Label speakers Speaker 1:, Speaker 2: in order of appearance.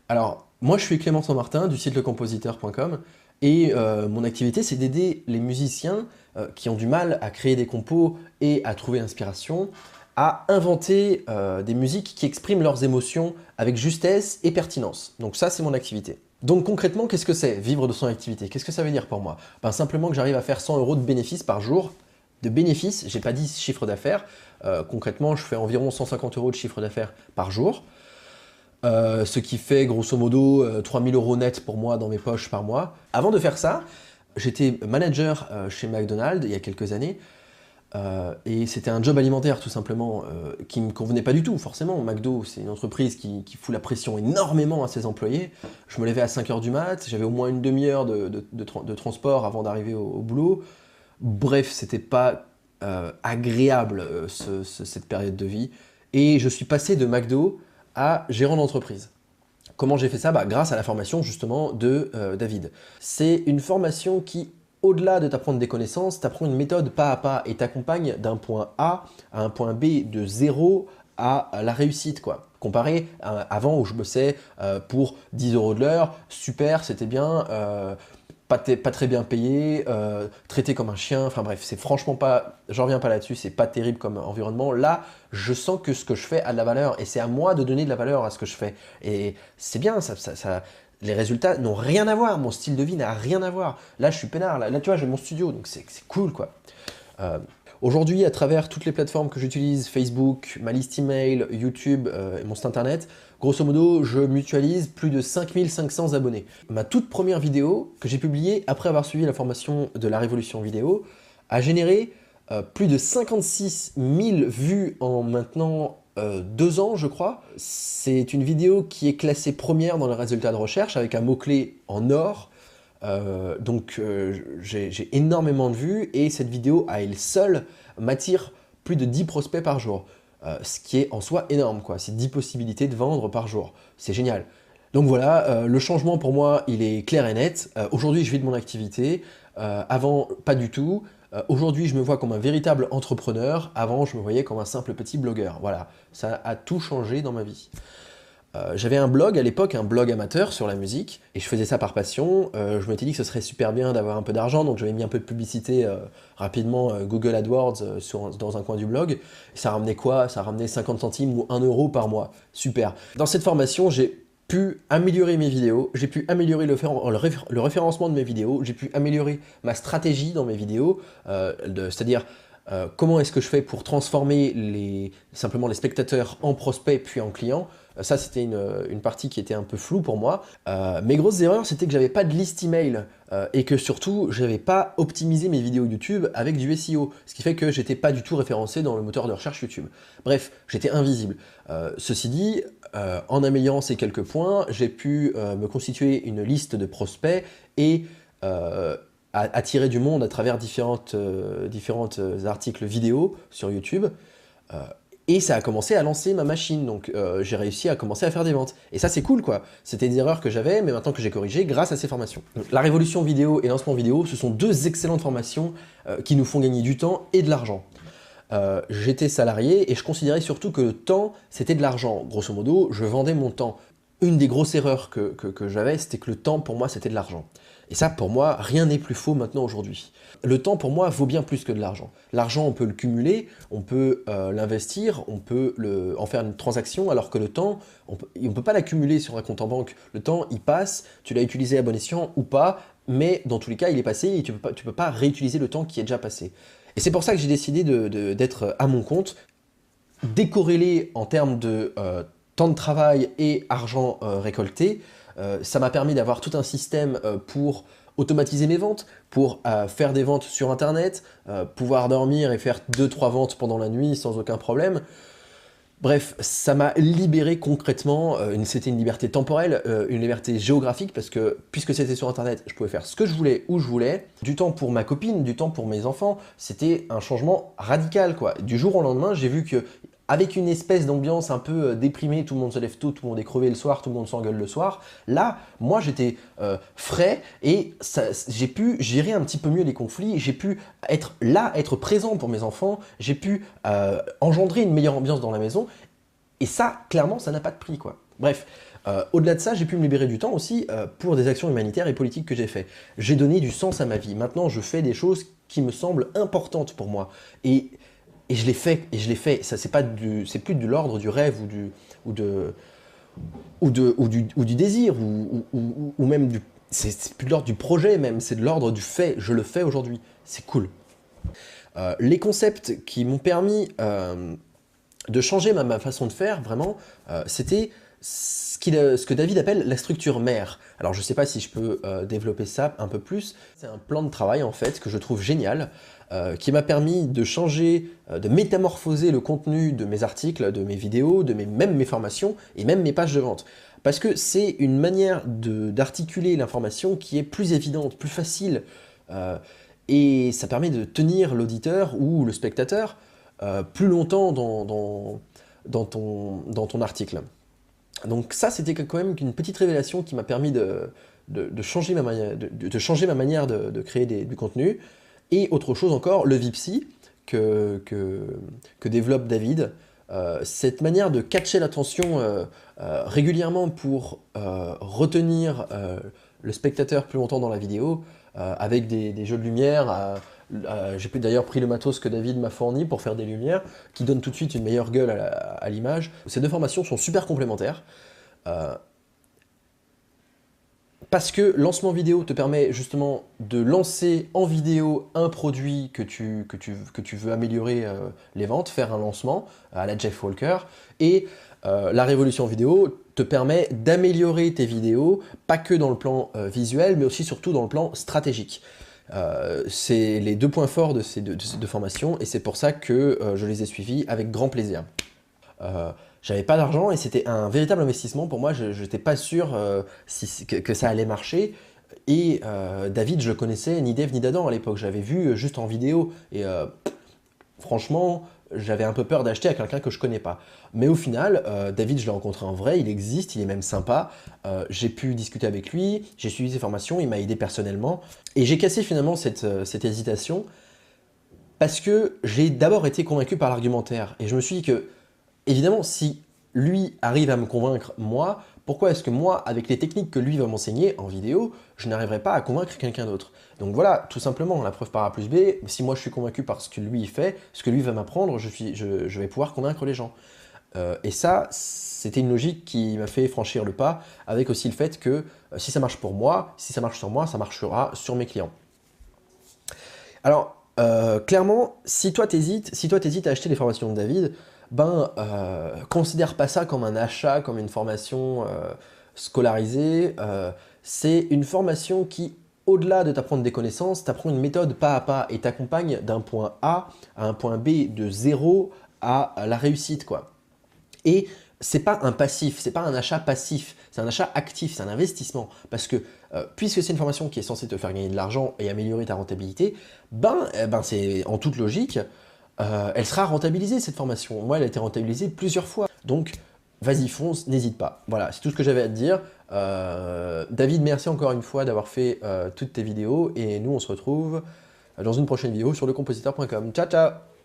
Speaker 1: Alors, moi je suis Clément Saint-Martin du site lecompositeur.com et mon activité c'est d'aider les musiciens qui ont du mal à créer des compos et à trouver l'inspiration à inventer des musiques qui expriment leurs émotions avec justesse et pertinence. Donc ça c'est mon activité. Donc concrètement, qu'est-ce que c'est vivre de son activité? Qu'est-ce que ça veut dire pour moi? Ben, simplement que j'arrive à faire 100 € de bénéfices par jour. De bénéfices, j'ai pas dit chiffre d'affaires. Concrètement, je fais environ 150 € de chiffre d'affaires par jour. Ce qui fait grosso modo 3000 € net pour moi dans mes poches par mois. Avant de faire ça, j'étais manager chez McDonald's il y a quelques années et c'était un job alimentaire tout simplement qui me convenait pas du tout. Forcément, McDo c'est une entreprise qui fout la pression énormément à ses employés. Je me levais à 5 h du mat, j'avais au moins une demi-heure de transport avant d'arriver au boulot. Bref, c'était pas agréable cette période de vie. Et je suis passé de McDo à gérant d'entreprise. Comment j'ai fait ça? Grâce à la formation justement de David. C'est une formation qui, au-delà de t'apprendre des connaissances, t'apprend une méthode pas à pas et t'accompagne d'un point A à un point B, de zéro à la réussite, quoi. Comparé à avant où je bossais pour 10 € de l'heure, super, c'était bien, pas très bien payé, traité comme un chien, enfin bref, c'est franchement pas, j'en reviens pas là-dessus, c'est pas terrible comme environnement. Là, je sens que ce que je fais a de la valeur et c'est à moi de donner de la valeur à ce que je fais. Et c'est bien, les résultats n'ont rien à voir, mon style de vie n'a rien à voir. Là, je suis peinard, là tu vois, j'ai mon studio, donc c'est cool quoi. Euh, Aujourd'hui, à travers toutes les plateformes que j'utilise, Facebook, ma liste email, YouTube et mon site internet, grosso modo, je mutualise plus de 5500 abonnés. Ma toute première vidéo que j'ai publiée après avoir suivi la formation de la Révolution Vidéo a généré plus de 56 000 vues en maintenant 2 ans, je crois. C'est une vidéo qui est classée première dans les résultats de recherche avec un mot-clé en or. J'ai énormément de vues et cette vidéo à elle seule m'attire plus de 10 prospects par jour. Ce qui est en soi énorme, quoi. C'est 10 possibilités de vendre par jour. C'est génial. Donc voilà, le changement pour moi, il est clair et net. Aujourd'hui, je vis de mon activité. Avant, pas du tout. Aujourd'hui, je me vois comme un véritable entrepreneur. Avant, je me voyais comme un simple petit blogueur. Voilà, ça a tout changé dans ma vie. J'avais un blog à l'époque, un blog amateur sur la musique, et je faisais ça par passion. Je m'étais dit que ce serait super bien d'avoir un peu d'argent, donc j'avais mis un peu de publicité rapidement, Google AdWords dans un coin du blog. Et ça ramenait quoi? Ça ramenait 50 centimes ou 1 € par mois. Super. Dans cette formation, j'ai pu améliorer mes vidéos, j'ai pu améliorer le référencement de mes vidéos, j'ai pu améliorer ma stratégie dans mes vidéos, c'est-à-dire comment est-ce que je fais pour transformer simplement les spectateurs en prospects puis en clients. Ça, c'était une partie qui était un peu floue pour moi. Mes grosses erreurs, c'était que j'avais pas de liste email et que surtout, j'avais pas optimisé mes vidéos YouTube avec du SEO, ce qui fait que j'étais pas du tout référencé dans le moteur de recherche YouTube. Bref, j'étais invisible. Ceci dit, en améliorant ces quelques points, j'ai pu me constituer une liste de prospects et attirer du monde à travers différentes articles vidéo sur YouTube. Et ça a commencé à lancer ma machine, donc j'ai réussi à commencer à faire des ventes. Et ça c'est cool quoi, c'était des erreurs que j'avais, mais maintenant que j'ai corrigé grâce à ces formations. Donc, la révolution vidéo et lancement vidéo, ce sont deux excellentes formations qui nous font gagner du temps et de l'argent. J'étais salarié et je considérais surtout que le temps c'était de l'argent. Grosso modo, je vendais mon temps. Une des grosses erreurs que j'avais, c'était que le temps pour moi c'était de l'argent. Et ça pour moi, rien n'est plus faux maintenant aujourd'hui. Le temps pour moi vaut bien plus que de l'argent. L'argent on peut le cumuler, on peut l'investir, on peut en faire une transaction, alors que le temps, on peut pas l'accumuler sur un compte en banque. Le temps il passe, tu l'as utilisé à bon escient ou pas, mais dans tous les cas il est passé et tu peux pas réutiliser le temps qui est déjà passé. Et c'est pour ça que j'ai décidé d'être à mon compte, décorrélé en termes de temps de travail et argent récolté. Ça m'a permis d'avoir tout un système pour automatiser mes ventes, pour faire des ventes sur internet, pouvoir dormir et faire 2-3 ventes pendant la nuit sans aucun problème. Bref, ça m'a libéré concrètement, c'était une liberté temporelle, une liberté géographique, parce que puisque c'était sur internet, je pouvais faire ce que je voulais, où je voulais, du temps pour ma copine, du temps pour mes enfants, c'était un changement radical quoi. Du jour au lendemain, j'ai vu que avec une espèce d'ambiance un peu déprimée, tout le monde se lève tôt, tout le monde est crevé le soir, tout le monde s'engueule le soir. Là, moi j'étais frais et j'ai pu gérer un petit peu mieux les conflits, j'ai pu être là, être présent pour mes enfants, j'ai pu engendrer une meilleure ambiance dans la maison et ça, clairement, ça n'a pas de prix quoi. Bref, Au-delà de ça, j'ai pu me libérer du temps aussi pour des actions humanitaires et politiques que j'ai fait. J'ai donné du sens à ma vie. Maintenant, je fais des choses qui me semblent importantes pour moi. Et je l'ai fait, et je l'ai fait. Ça, c'est plus de l'ordre du rêve ou du désir, ou même du... C'est plus de l'ordre du projet même, c'est de l'ordre du fait. Je le fais aujourd'hui. C'est cool. Les concepts qui m'ont permis de changer ma façon de faire, vraiment, c'était ce que David appelle la structure mère. Alors je ne sais pas si je peux développer ça un peu plus. C'est un plan de travail en fait que je trouve génial, qui m'a permis de changer, de métamorphoser le contenu de mes articles, de mes vidéos, même mes formations et même mes pages de vente. Parce que c'est une manière d'articuler l'information qui est plus évidente, plus facile, et ça permet de tenir l'auditeur ou le spectateur plus longtemps dans ton article. Donc ça, c'était quand même une petite révélation qui m'a permis de changer ma manière de créer du contenu. Et autre chose encore, le Vipsy que développe David, cette manière de catcher l'attention régulièrement pour retenir le spectateur plus longtemps dans la vidéo, avec des jeux de lumière. J'ai d'ailleurs pris le matos que David m'a fourni pour faire des lumières, qui donnent tout de suite une meilleure gueule à l'image. Ces deux formations sont super complémentaires. Parce que lancement vidéo te permet justement de lancer en vidéo un produit que tu veux améliorer les ventes, faire un lancement à la Jeff Walker, et la révolution vidéo te permet d'améliorer tes vidéos, pas que dans le plan visuel, mais aussi surtout dans le plan stratégique. C'est les deux points forts de ces deux formations, et c'est pour ça que je les ai suivis avec grand plaisir. J'avais pas d'argent et c'était un véritable investissement pour moi, je n'étais pas sûr que ça allait marcher. Et David, je le connaissais ni d'Ève ni d'Adam à l'époque, j'avais vu juste en vidéo, et franchement, j'avais un peu peur d'acheter à quelqu'un que je connais pas. Mais au final, David, je l'ai rencontré en vrai, il existe, il est même sympa, j'ai pu discuter avec lui, j'ai suivi ses formations, il m'a aidé personnellement, et j'ai cassé finalement cette hésitation, parce que j'ai d'abord été convaincu par l'argumentaire, et je me suis dit que, évidemment, si lui arrive à me convaincre, moi, pourquoi est-ce que moi, avec les techniques que lui va m'enseigner en vidéo, je n'arriverai pas à convaincre quelqu'un d'autre? Donc voilà, tout simplement, la preuve par A plus B, si moi je suis convaincu par ce que lui fait, ce que lui va m'apprendre, je vais pouvoir convaincre les gens. Et ça, c'était une logique qui m'a fait franchir le pas, avec aussi le fait que si ça marche pour moi, si ça marche sur moi, ça marchera sur mes clients. Alors, clairement, si toi t'hésites à acheter les formations de David, considère pas ça comme un achat, comme une formation scolarisée. C'est une formation qui, au-delà de t'apprendre des connaissances, t'apprend une méthode pas à pas et t'accompagne d'un point A à un point B, de zéro à la réussite, quoi. Et c'est pas un passif, c'est pas un achat passif, c'est un achat actif, c'est un investissement. Parce que puisque c'est une formation qui est censée te faire gagner de l'argent et améliorer ta rentabilité, c'est en toute logique, elle sera rentabilisée cette formation. Moi, elle a été rentabilisée plusieurs fois. Donc, vas-y, fonce, n'hésite pas. Voilà, c'est tout ce que j'avais à te dire. David, merci encore une fois d'avoir fait toutes tes vidéos. Et nous, on se retrouve dans une prochaine vidéo sur lecompositeur.com. Ciao, ciao!